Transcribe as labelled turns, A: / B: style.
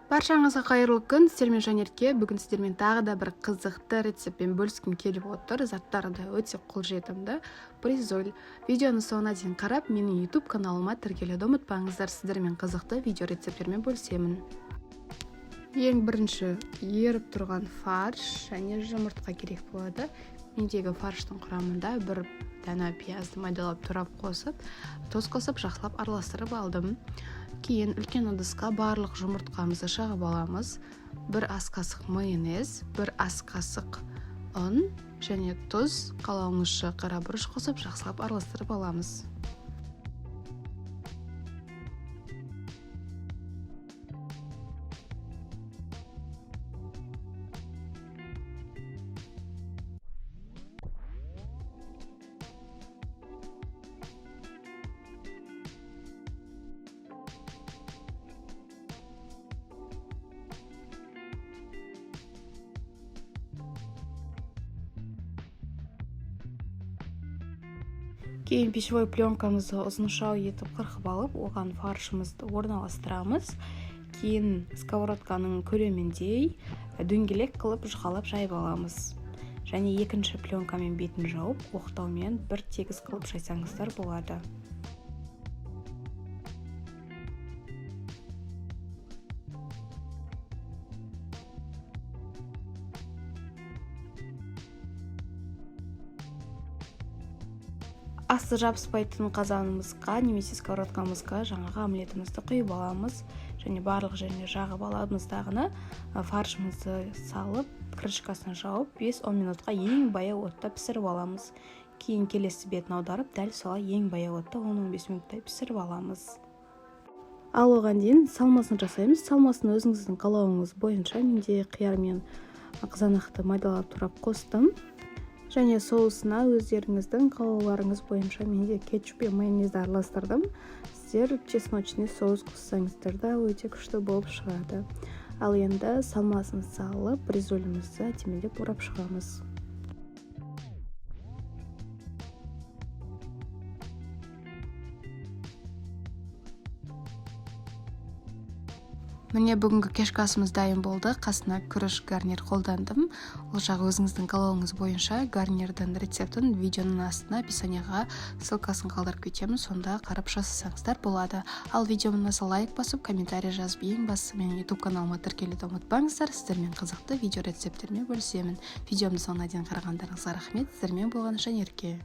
A: Баршаңызға қайырлы күн, сіздермен Жанерке. Бүгін сіздермен тағы да бір қызықты рецептпен бөліскім келіп отыр. Заттары да өте қолжетімді. Бризоль. Видеоны соңына дейін қарап, менің YouTube каналыма тіркелуді ұмытпаңыздар. Сіздермен қызықты видео рецепттермен бөлісемін. Ең бірінші еріп тұрған фарш және жұмыртқа керек болады. Мендегі фарштың құрамында бір дана пиязды майдалап турап қосып, тұз қосып, жақсылап араластырып алдым. Кейін үлкен ыдысқа барлық жұмыртқамызды жағып аламыз. Бір ас қасық майонез, бір ас қасық ұн және тұз, қалауыңызша қарабұрыш қосып, жақсылап араластырып аламыз. Кейін пищевой пленкамызды ұзыншау етіп қырқып алып, оған фаршымызды орналастырамыз. Кейін сковородканың көлеміндей дөңгелек қылып жұқалап жайып аламыз. Және екінші пленкамен бетін жауып, оқтаумен бір тегіс қылып жайсаңыздар болады. Асты жабыспайтын қазанымызға немесе сковородкамызға жаңағы омлетімізді құйып аламыз. Және барлық жеріне жағып аламыз дағыны. Фаршымызды салып, крышкасын жауып, 5-10 минутқа ең баяу отта пісіріп аламыз. Кейін келесі бетін аударып, дәл солай ең баяу отта 10-15 минуттай пісіріп аламыз. Ал оған дейін салмасын жасаймыз. Салмасын өзіңіздің қалауыңыз бойынша, менде қияр мен қызанақты майдалап турап қостым. Және соусына өздеріңіздің қалауларыңыз бойынша менде кетчуп пен майонезді араластырдым. Сіздер чесночный соус қоссаңыздар да өте күшті болып шығады. Ал енді салмасын салып, бризолімізді әдемілеп орап шығамыз. Міне бүгінгі кешкі асымыз дайын болды. Қасына күріш гарнир қолдандым. Ол жағы өзіңіздің қалауыңыз бойынша гарнирдің рецептін видеоның астына описанияға ссылкасын қалдырып кетемін. Сонда қарап жасасаңыздар болады. Ал видеоны лайк басып, комментарий жазып, ең бастысы менің YouTube каналыма тіркелуді ұмытпаңыздар. Сіздермен қызықты видео рецепттермен бөлісемін. Видеомды соңына дейін қарағандарыңызға рахмет. Сіздермен болған Жанерке.